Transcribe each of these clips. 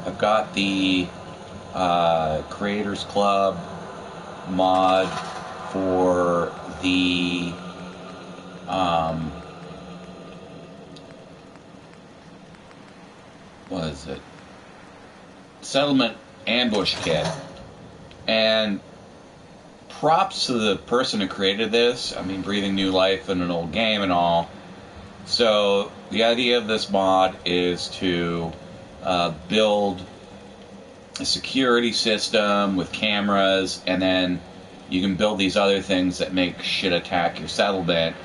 I've got the Creators Club mod for the what is it? Settlement Ambush Kit. And props to the person who created this. I mean, breathing new life in an old game and all. So the idea of this mod is to build a security system with cameras, and then you can build these other things that make shit attack your settlement.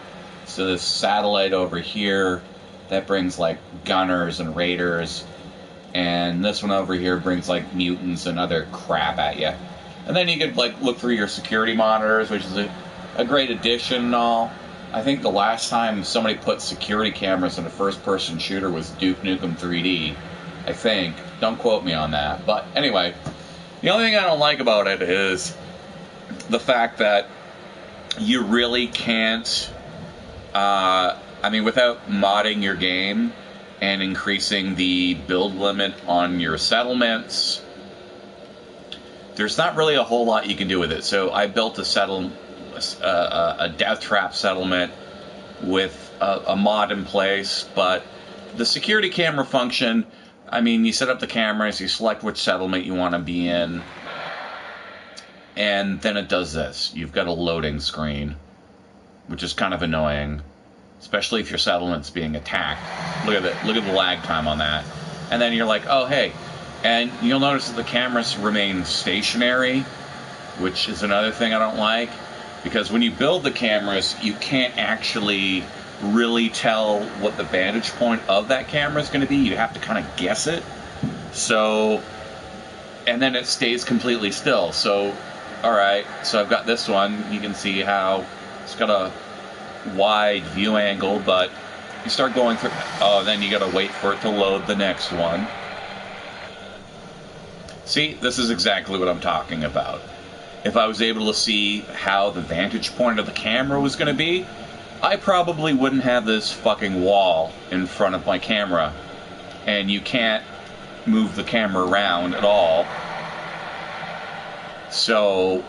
So this satellite over here, that brings like gunners and raiders, and this one over here brings like mutants and other crap at you. And then you could like look through your security monitors, which is a great addition and all. I think the last time somebody put security cameras in a first-person shooter was Duke Nukem 3D. I think. Don't quote me on that. But anyway, the only thing I don't like about it is the fact that you really can't, without modding your game and increasing the build limit on your settlements, there's not really a whole lot you can do with it. So I built a death trap settlement with a mod in place, but the security camera function, I mean, you set up the cameras, you select which settlement you want to be in, and then it does this. You've got a loading screen, which is kind of annoying, especially if your settlement's being attacked. Look at the lag time on that. And then you're like, oh, hey. And you'll notice that the cameras remain stationary, which is another thing I don't like, because when you build the cameras, you can't actually really tell what the vantage point of that camera is going to be. You have to kind of guess it. So, and then it stays completely still. So, alright, so I've got this one. You can see how it's got a wide view angle, but you start going through, then you got to wait for it to load the next one. See, this is exactly what I'm talking about. If I was able to see how the vantage point of the camera was going to be, I probably wouldn't have this fucking wall in front of my camera. And you can't move the camera around at all. So,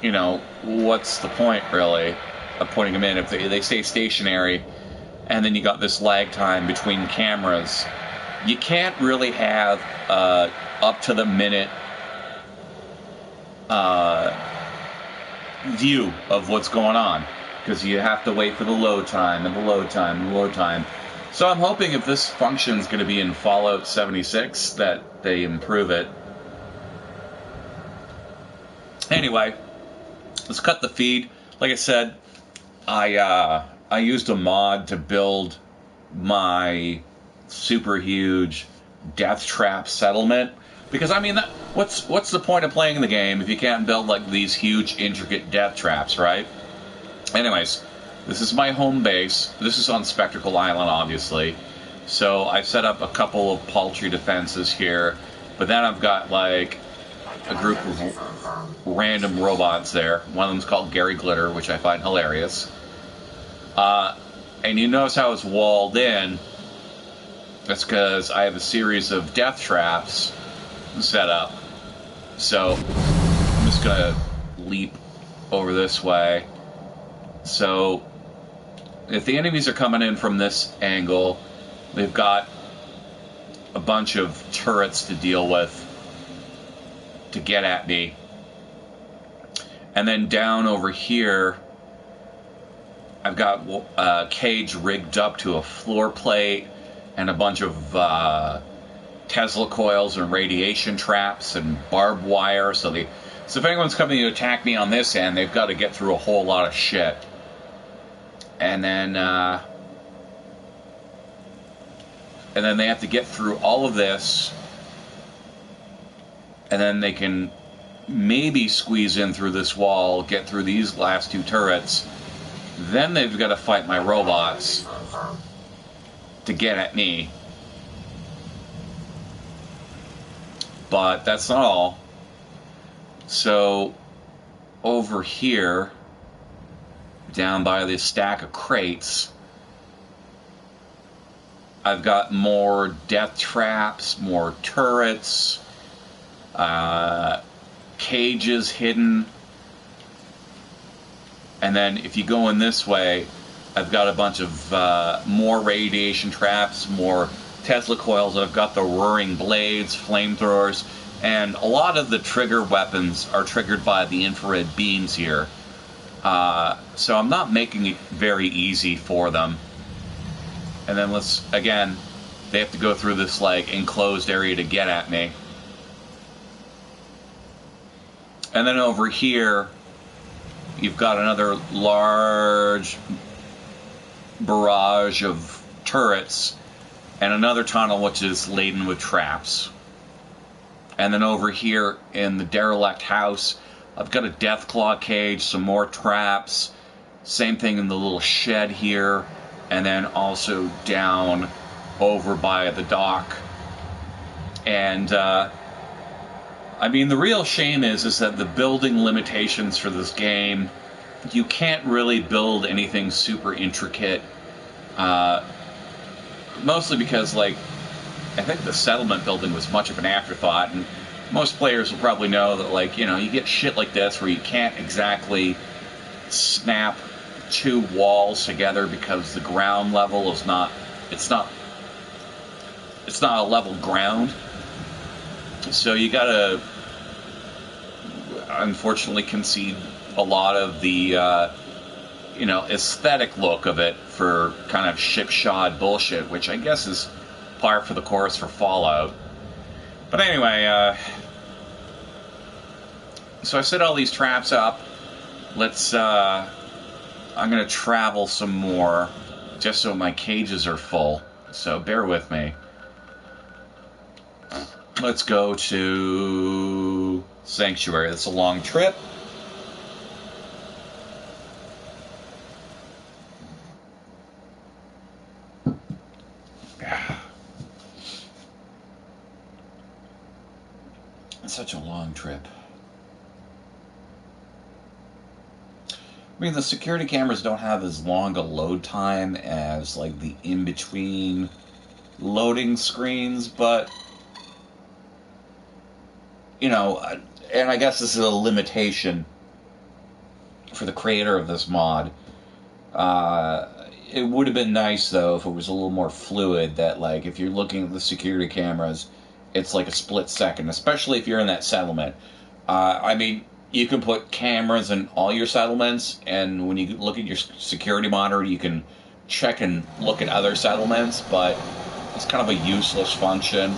you know, what's the point, really, of putting them in? If they stay stationary, and then you got this lag time between cameras, you can't really have up-to-the-minute view of what's going on, because you have to wait for the load time and the load time and the load time. So I'm hoping if this function is going to be in Fallout 76 that they improve it. Anyway, let's cut the feed. Like I said, I used a mod to build my super huge death trap settlement, because I mean, what's the point of playing the game if you can't build like these huge intricate death traps, right? Anyways, this is my home base. This is on Spectacle Island, obviously. So I've set up a couple of paltry defenses here, but then I've got like a group of random robots there. One of them's called Gary Glitter, which I find hilarious. And you notice how it's walled in. That's because I have a series of death traps set up. So I'm just gonna leap over this way. So if the enemies are coming in from this angle, they've got a bunch of turrets to deal with to get at me. And then down over here, I've got a cage rigged up to a floor plate and a bunch of Tesla coils and radiation traps and barbed wire. So if anyone's coming to attack me on this end, they've got to get through a whole lot of shit. And then they have to get through all of this, and then they can maybe squeeze in through this wall, get through these last two turrets. Then they've got to fight my robots to get at me. But that's not all. So over here, down by this stack of crates, I've got more death traps, more turrets, cages hidden. And then if you go in this way, I've got a bunch of more radiation traps, more Tesla coils. I've got the roaring blades, flamethrowers, and a lot of the trigger weapons are triggered by the infrared beams here. So I'm not making it very easy for them. And then again, they have to go through this like enclosed area to get at me. And then over here, you've got another large barrage of turrets and another tunnel which is laden with traps. And then over here in the derelict house, I've got a Deathclaw cage, some more traps, same thing in the little shed here, and then also down over by the dock. And I mean, the real shame is that the building limitations for this game, you can't really build anything super intricate, mostly because, like, I think the settlement building was much of an afterthought, and most players will probably know that, like, you know, you get shit like this where you can't exactly snap two walls together because the ground level is not, it's not a level ground. So you gotta, unfortunately, concede a lot of the, you know, aesthetic look of it for kind of shipshod bullshit, which I guess is par for the course for Fallout. But anyway, so I set all these traps up. I'm gonna travel some more, just so my cages are full. So bear with me. Let's go to Sanctuary. That's a long trip. It's such a long trip. I mean, the security cameras don't have as long a load time as, like, the in-between loading screens, but, you know, and I guess this is a limitation for the creator of this mod. It would have been nice, though, if it was a little more fluid, that, like, if you're looking at the security cameras, it's like a split second, especially if you're in that settlement. I mean, you can put cameras in all your settlements, and when you look at your security monitor, you can check and look at other settlements, but it's kind of a useless function.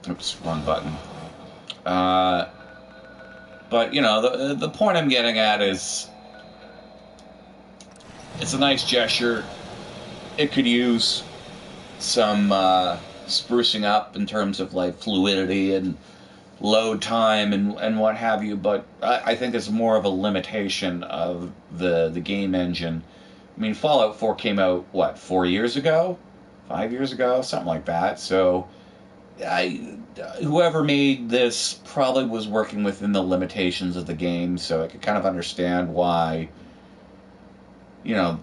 Oops, wrong button. But, you know, the point I'm getting at is, it's a nice gesture. It could use some sprucing up in terms of, like, fluidity and load time and what have you, but I think it's more of a limitation of the game engine. I mean, Fallout 4 came out, what, 4 years ago? 5 years ago? Something like that. So, whoever made this probably was working within the limitations of the game, so I could kind of understand why, you know,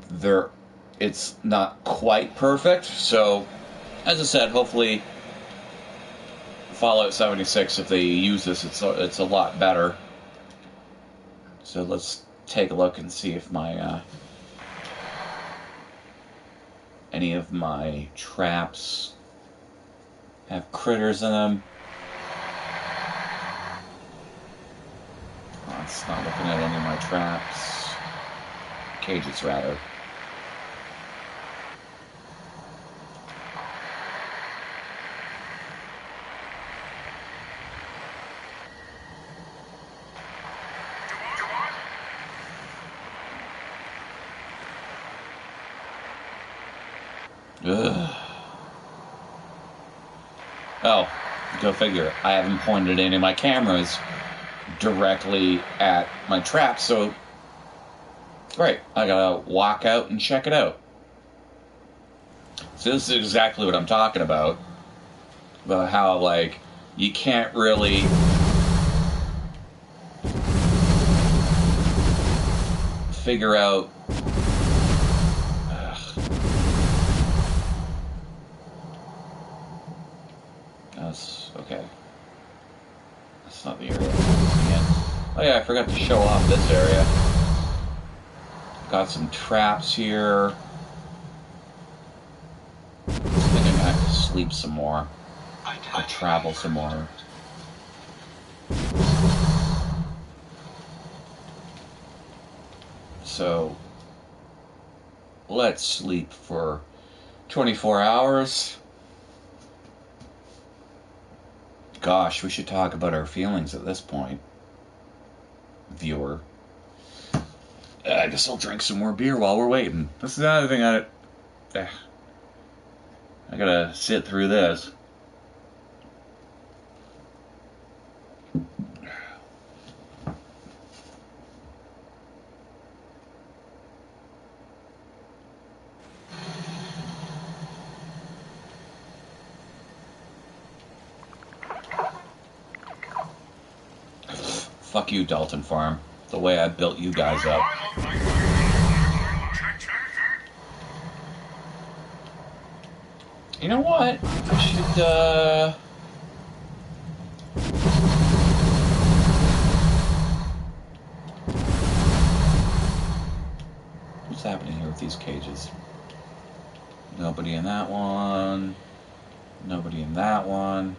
it's not quite perfect. So, as I said, hopefully Fallout 76, if they use this, it's a lot better. So let's take a look and see if my any of my traps have critters in them. Oh, it's not looking at any of my traps. Cages, rather. Ugh. Oh, go figure. I haven't pointed any of my cameras directly at my trap, so great. I gotta walk out and check it out. So this is exactly what I'm talking about how, like, you can't really figure out this. Okay. That's not the area I'm looking at. Oh yeah, I forgot to show off this area. Got some traps here. I think I'm gonna have to sleep some more. Or travel some more. So, let's sleep for 24 hours. Gosh, we should talk about our feelings at this point, viewer. I guess I'll drink some more beer while we're waiting. This is another thing I gotta sit through this. Fuck you, Dalton Farm. The way I built you guys up. You know what? I should, what's happening here with these cages? Nobody in that one. Nobody in that one.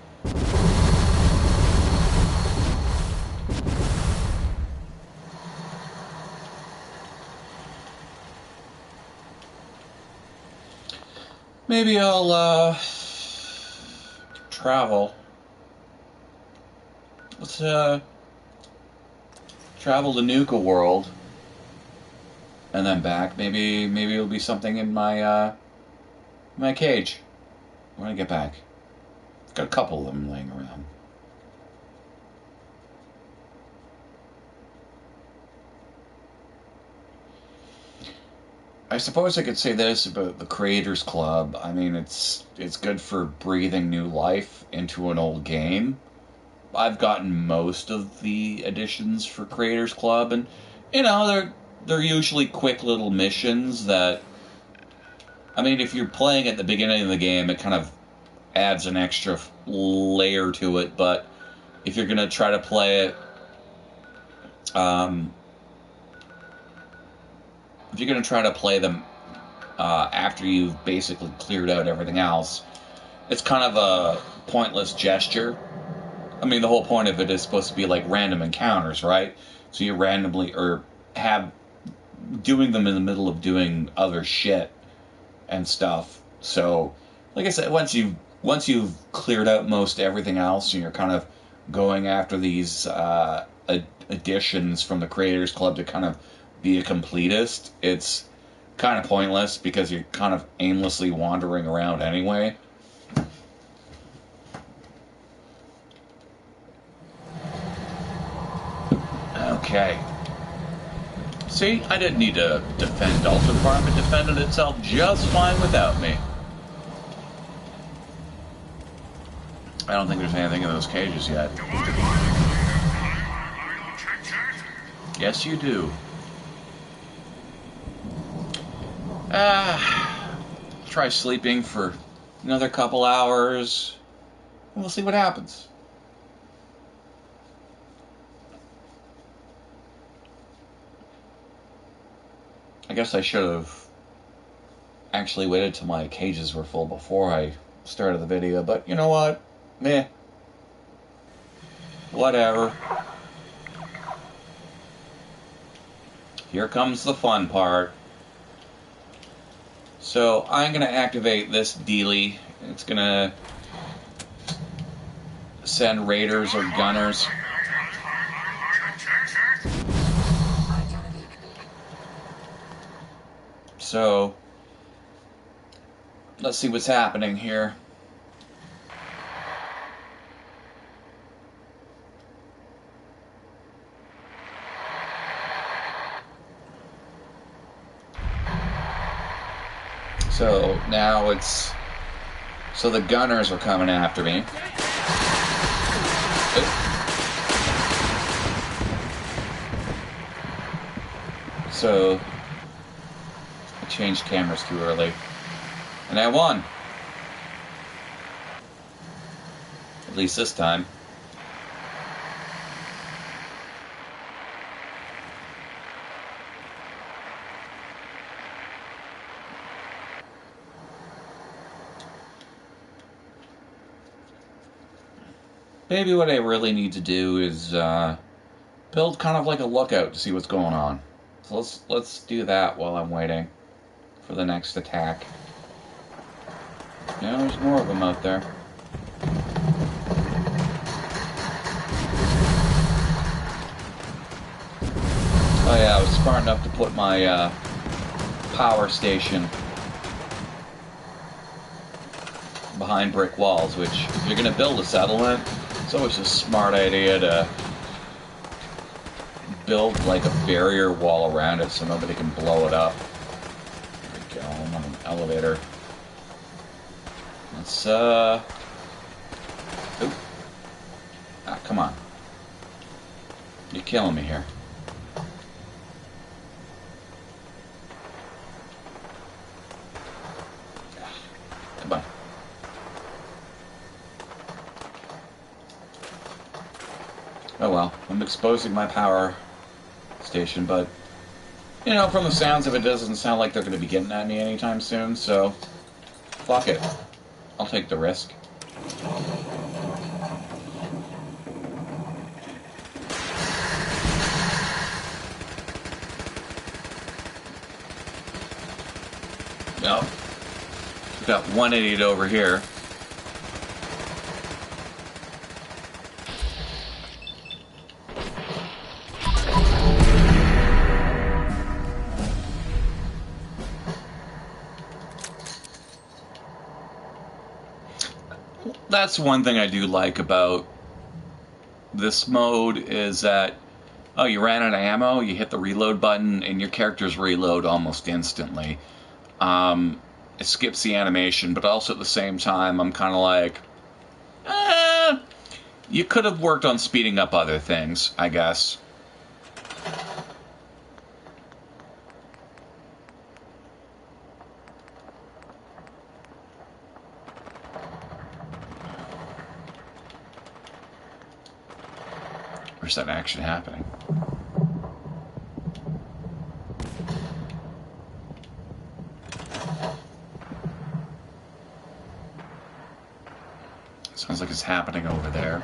Maybe I'll, travel. Let's, travel to Nuka World. And then back. Maybe it'll be something in my, my cage when I get back. Got a couple of them laying around. I suppose I could say this about the Creators Club. I mean, it's good for breathing new life into an old game. I've gotten most of the additions for Creators Club, and you know they're usually quick little missions that. I mean, if you're playing at the beginning of the game, it kind of adds an extra layer to it. But if you're gonna try to play it, if you're going to try to play them after you've basically cleared out everything else, it's kind of a pointless gesture. I mean, the whole point of it is supposed to be like random encounters, right? So you randomly, or have, doing them in the middle of doing other shit and stuff. So, like I said, once you've cleared out most everything else, and you're kind of going after these additions from the Creators Club to kind of be a completist, it's kind of pointless because you're kind of aimlessly wandering around anyway. Okay. See, I didn't need to defend Dalton Farm. It defended itself just fine without me. I don't think there's anything in those cages yet. Yes, you do. Try sleeping for another couple hours. And we'll see what happens. I guess I should have actually waited till my cages were full before I started the video, but you know what? Meh. Whatever. Here comes the fun part. So I'm going to activate this dealie. It's going to send raiders or gunners. So let's see what's happening here. So now so the gunners are coming after me. So I changed cameras too early. And I won. least this time. Maybe what I really need to do is build kind of like a lookout to see what's going on. So let's do that while I'm waiting for the next attack. Yeah, there's more of them out there. Oh yeah, I was smart enough to put my power station behind brick walls, which, if you're going to build a settlement, it's always a smart idea to build like a barrier wall around it so nobody can blow it up. There we go, I'm on an elevator. Let's, oop. Ah, come on. You're killing me here. Come on. Oh well, I'm exposing my power station, but, you know, from the sounds of it, doesn't sound like they're going to be getting at me anytime soon, so fuck it. I'll take the risk. No. We've got one idiot over here. That's one thing I do like about this mode is that, oh, you ran out of ammo, you hit the reload button, and your characters reload almost instantly. It skips the animation, but also at the same time, I'm kind of like, you could have worked on speeding up other things, I guess. Where's that action happening? Sounds like it's happening over there.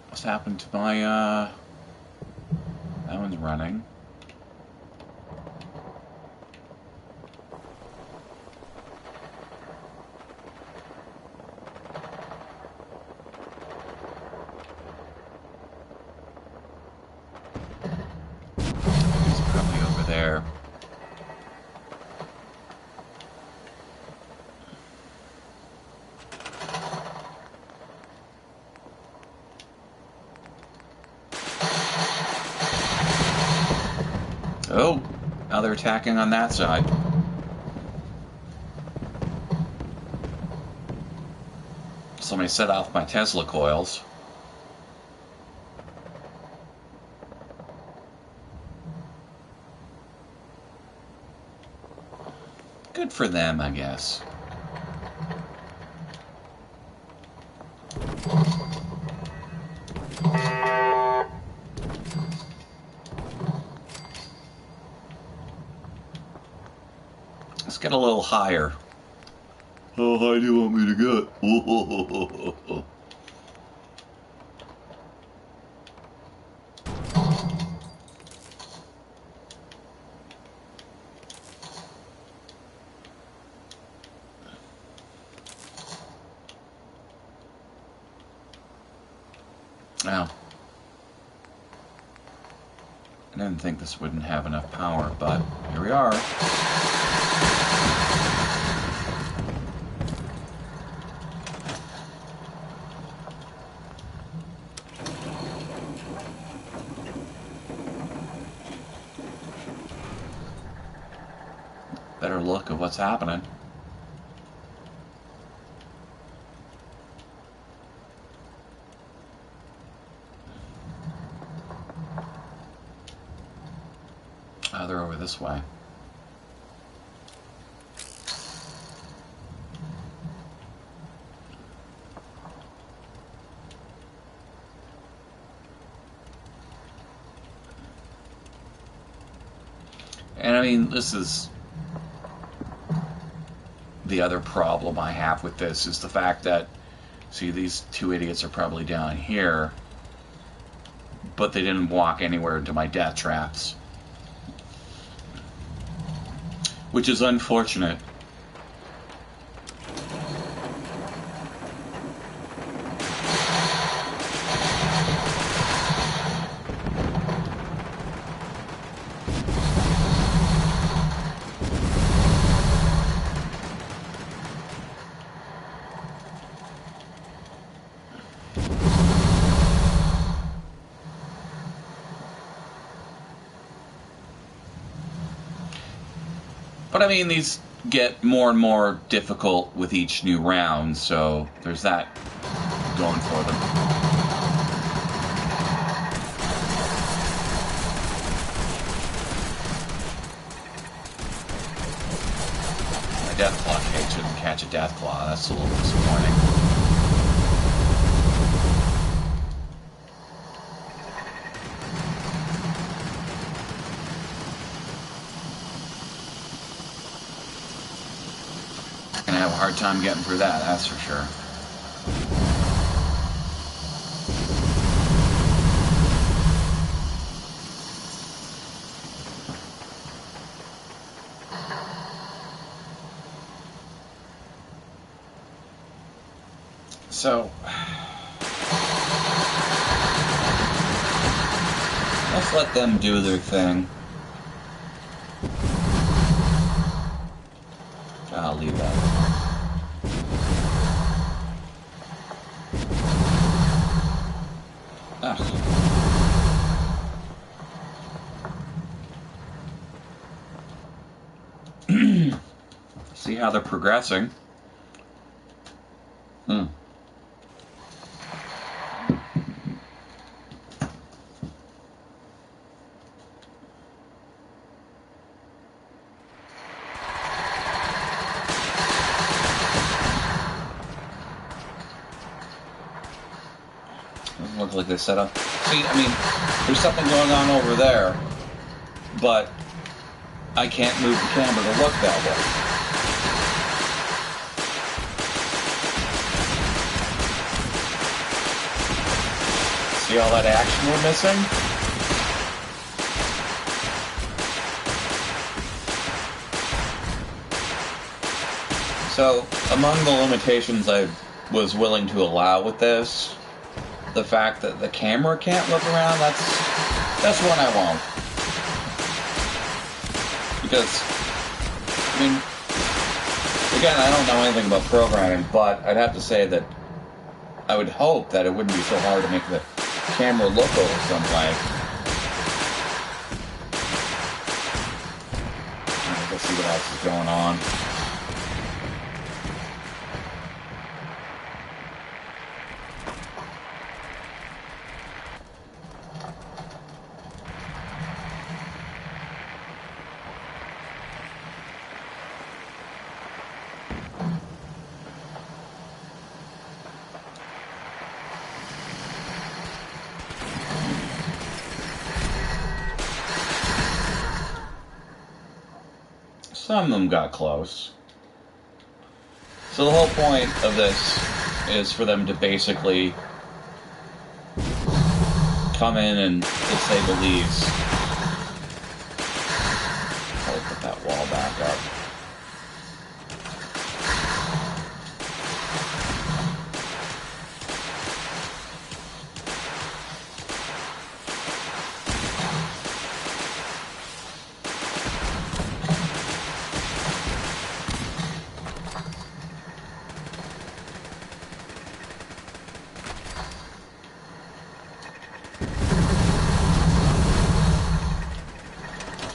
What's happened to my, that one's running. He's probably over there. Oh, now they're attacking on that side. Somebody set off my Tesla coils. Good for them, I guess. Let's get a little higher. How high do you want me to get? Now, I didn't think this wouldn't have enough power, but here we are. Better look at what's happening. Oh, they're over this way. And I mean, this is the other problem I have with this, is the fact that, see, these two idiots are probably down here, but they didn't walk anywhere into my death traps, which is unfortunate. But I mean, these get more and more difficult with each new round, so there's that going for them. My Deathclaw cake shouldn't catch a Deathclaw. That's a little disappointing. Hard time getting through that, that's for sure. So let's let them do their thing. I'll leave that. See how they're progressing. Doesn't look like they set up. See, I mean, there's something going on over there, but I can't move the camera to look that way. See all that action we're missing? So, among the limitations I was willing to allow with this, the fact that the camera can't look around, that's one I won't. Because, I mean, again, I don't know anything about programming, but I'd have to say that I would hope that it wouldn't be so hard to make the camera look over some way. Let's see what else is going on. Some of them got close. So the whole point of this is for them to basically come in and disable these. I'll put that wall back up.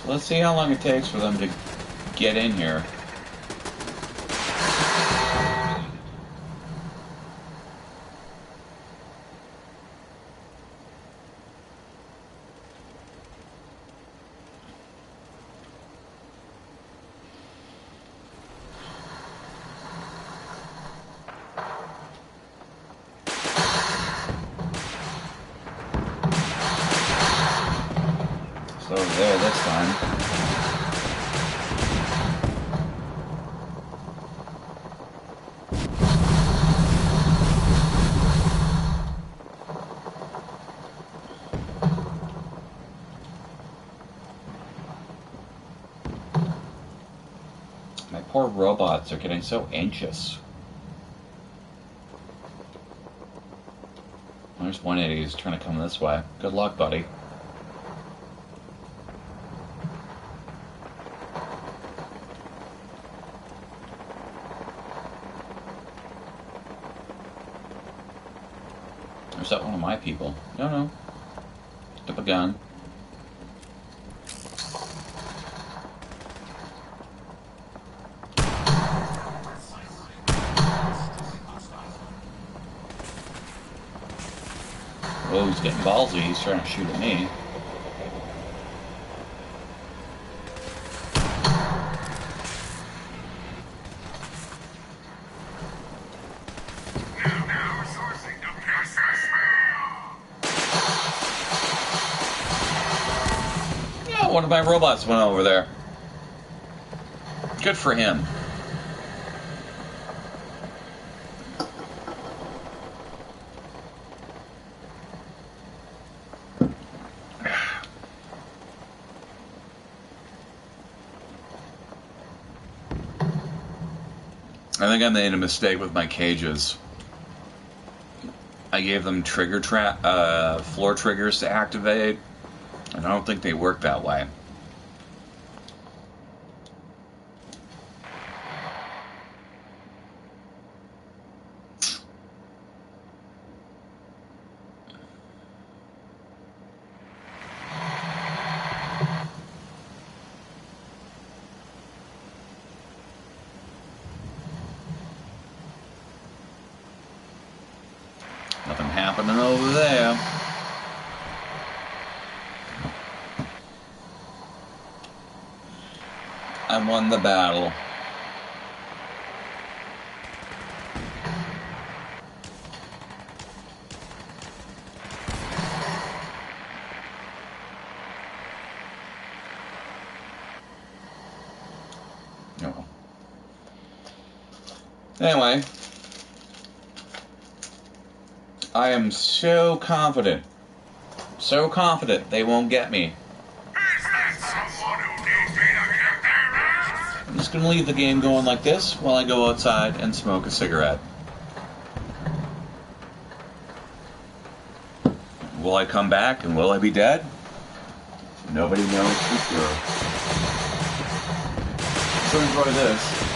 Let's see how long it takes for them to get in here. It's over there this time. My poor robots are getting so anxious. There's 180 who's trying to come this way. Good luck, buddy. Or is that one of my people? No. Picked up a gun. Oh, he's getting ballsy. He's trying to shoot at me. Yeah, one of my robots went over there. Good for him. I think I made a mistake with my cages. I gave them floor triggers to activate, and I don't think they work that way. Nothing happening over there. I won the battle. Oh. Anyway. I am so confident they won't get me. I'm just going to leave the game going like this while I go outside and smoke a cigarette. Will I come back and will I be dead? Nobody knows for sure. So enjoy this.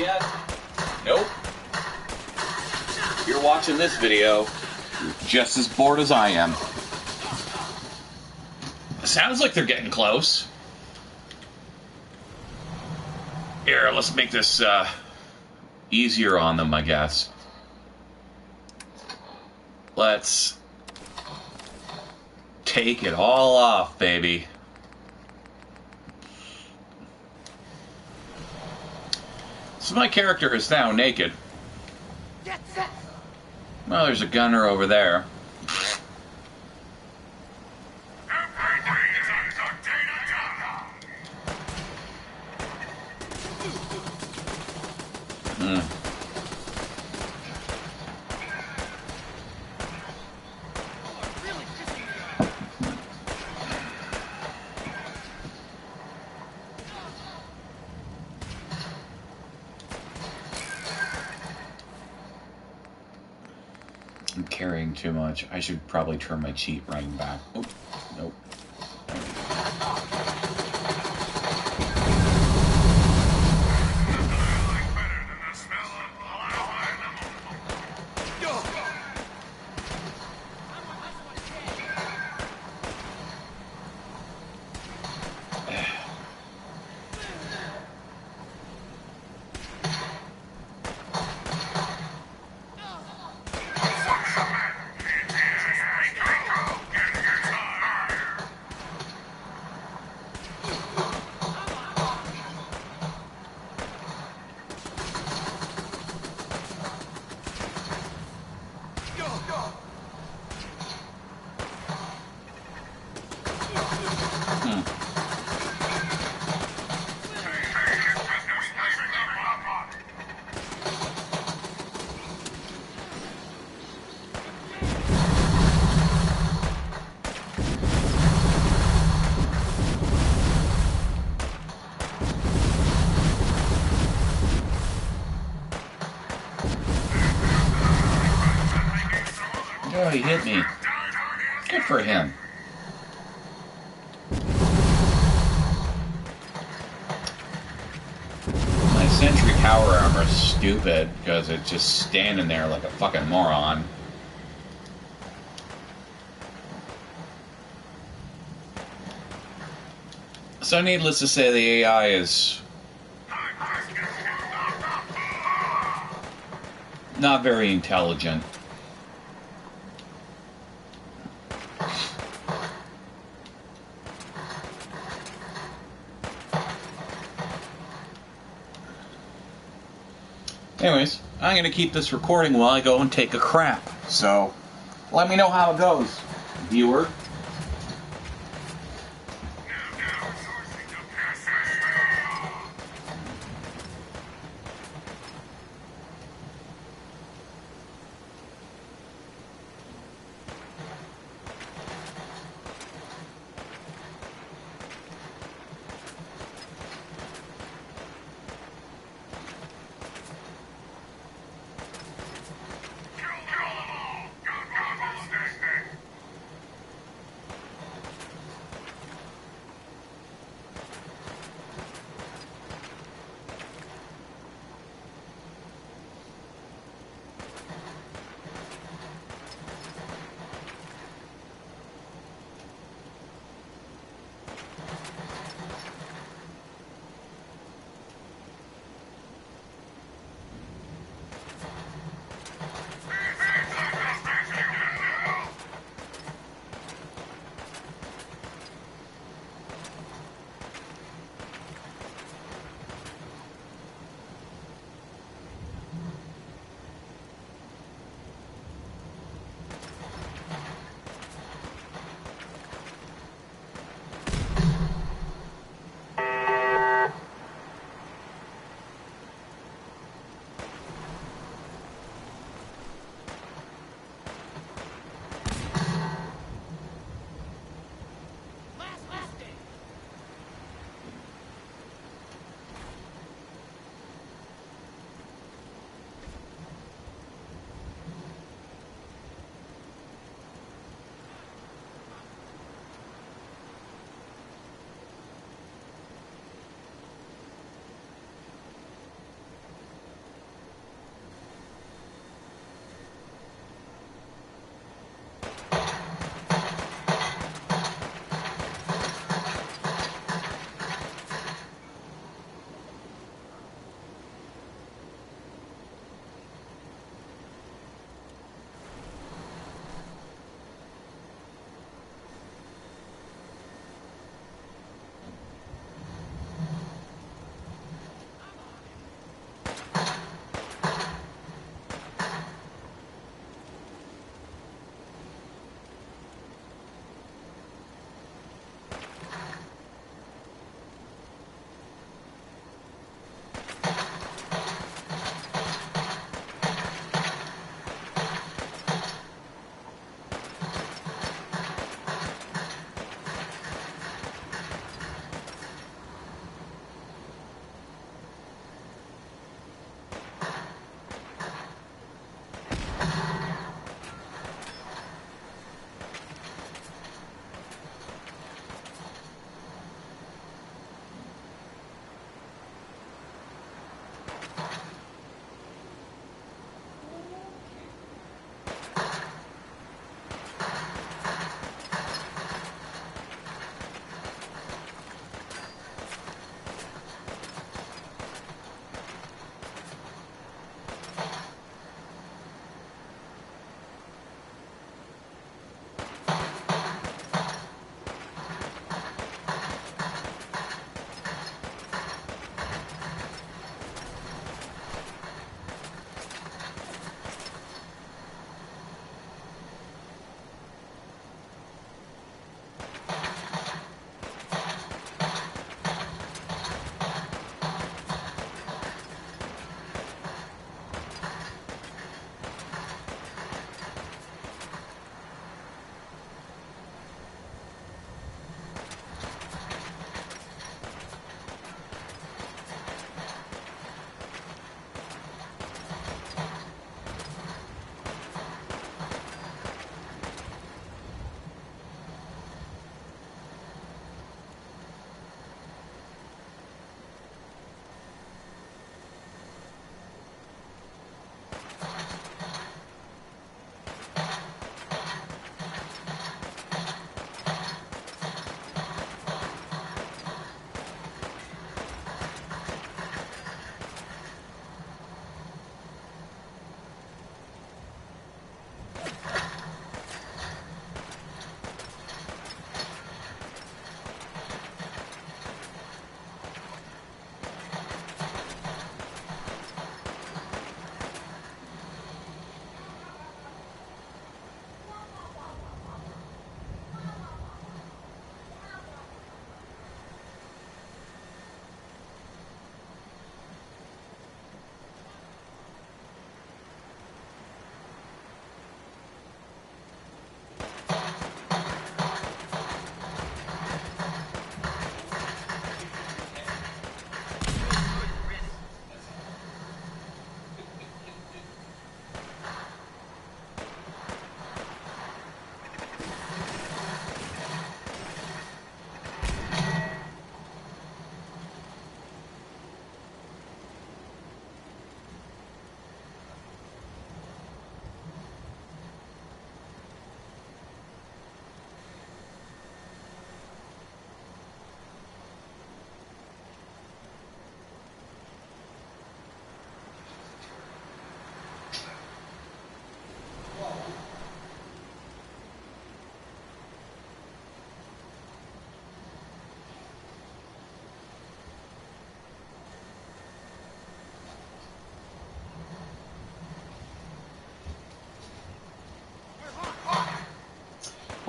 yet? Nope. If you're watching this video, you're just as bored as I am. Sounds like they're getting close. Here, let's make this easier on them, I guess. Let's take it all off, baby. So my character is now naked. Well, there's a gunner over there. I'm carrying too much. I should probably turn my cheat running back. Oh, nope. Oh, he hit me. Good for him. My sentry power armor is stupid because it's just standing there like a fucking moron. So needless to say, the AI is not very intelligent. Anyways, I'm going to keep this recording while I go and take a crap. So, let me know how it goes, viewer.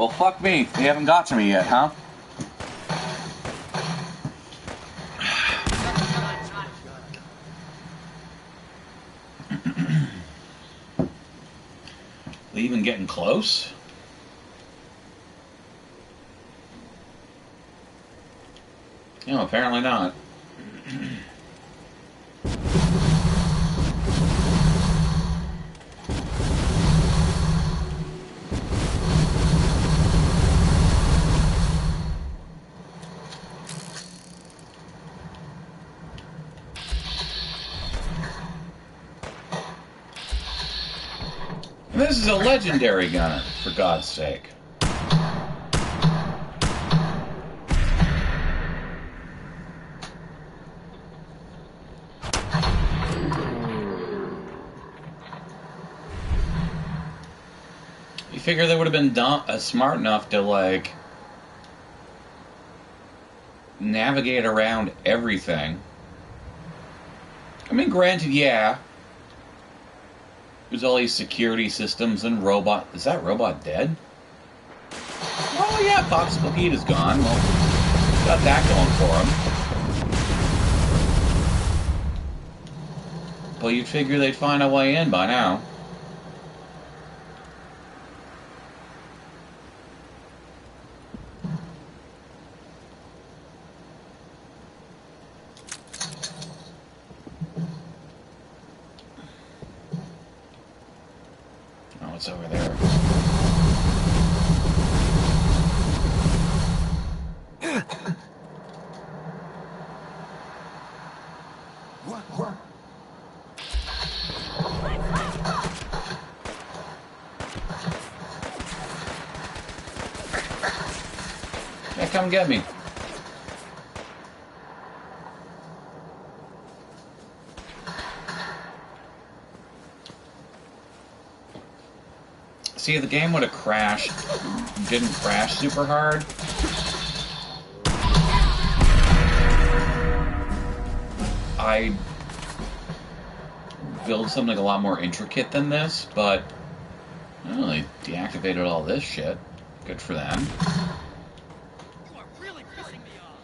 Well, fuck me. They haven't got to me yet, huh? They even getting close? No, apparently not. This is a legendary gunner, for God's sake. You figure they would have been smart enough to, like, navigate around everything. I mean, granted, yeah. There's all these security systems and robot... Is that robot dead? Oh, yeah, Popsicle Pete is gone. Well, got that going for him. But you'd figure they'd find a way in by now. Oh, it's over there. Yeah, come get me. See, if the game would have crashed, didn't crash super hard, I'd build something a lot more intricate than this, but well, they deactivated all this shit. Good for them. You are really pissing me off.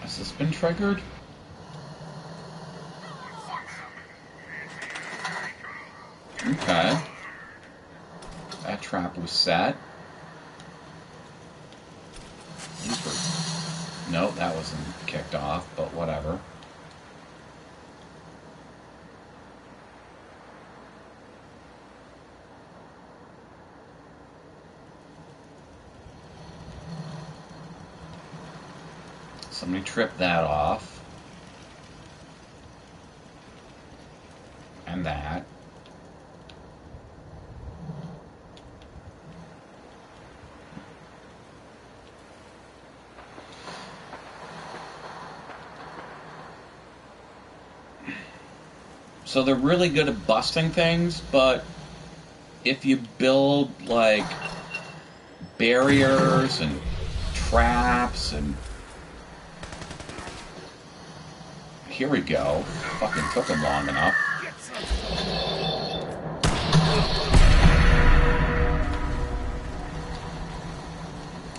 Has this been triggered? Okay. That trap was set. No, that wasn't kicked off, but whatever. Somebody tripped that off. And that. So they're really good at busting things, but if you build, like, barriers and traps and... Here we go. Fucking took him long enough.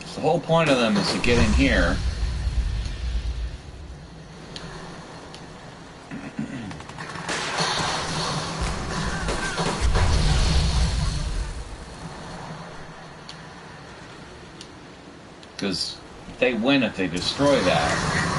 So the whole point of them is to get in here. Because they win if they destroy that.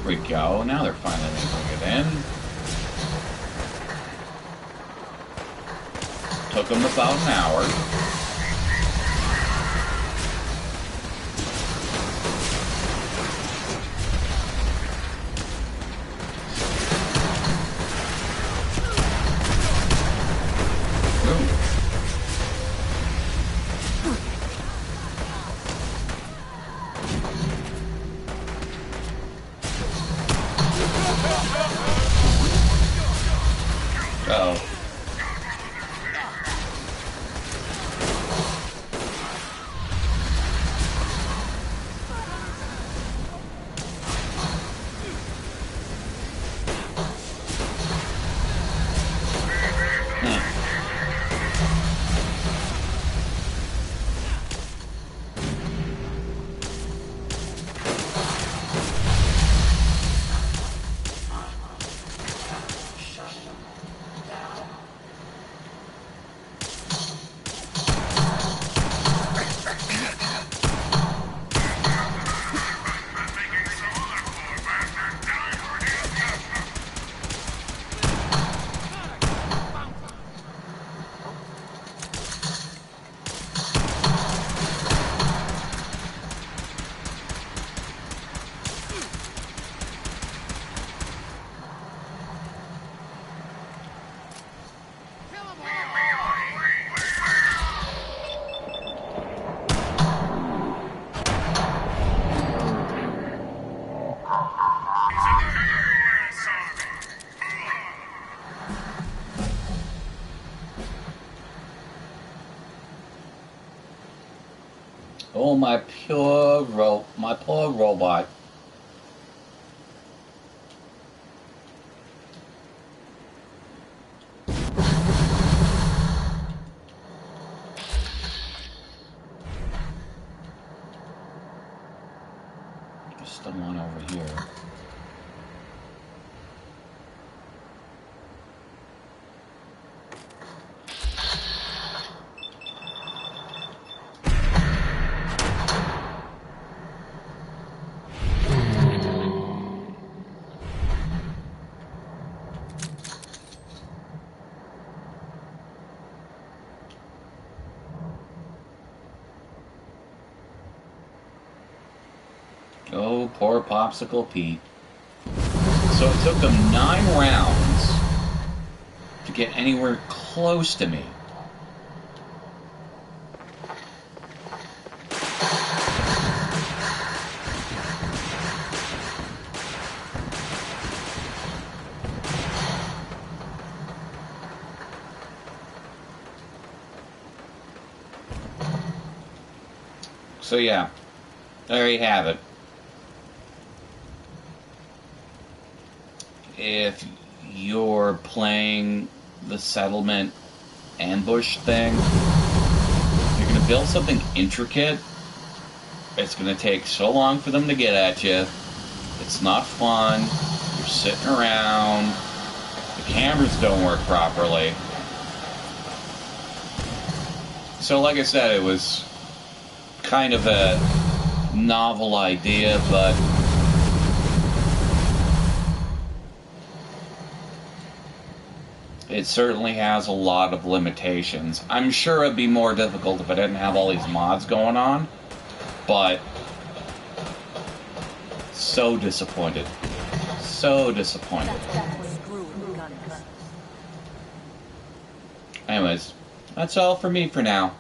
we go. Now they're finally able to get in. Took them about an hour. Uh-oh. Oh, my poor robot. There's someone over here. Oh, poor Popsicle Pete. So it took them 9 rounds to get anywhere close to me. So yeah, there you have it. If you're playing the settlement ambush thing, you're going to build something intricate. It's going to take so long for them to get at you. It's not fun. You're sitting around. The cameras don't work properly. So like I said, it was kind of a novel idea, but it certainly has a lot of limitations. I'm sure it'd be more difficult if I didn't have all these mods going on, but so disappointed. So disappointed. Anyways, that's all for me for now.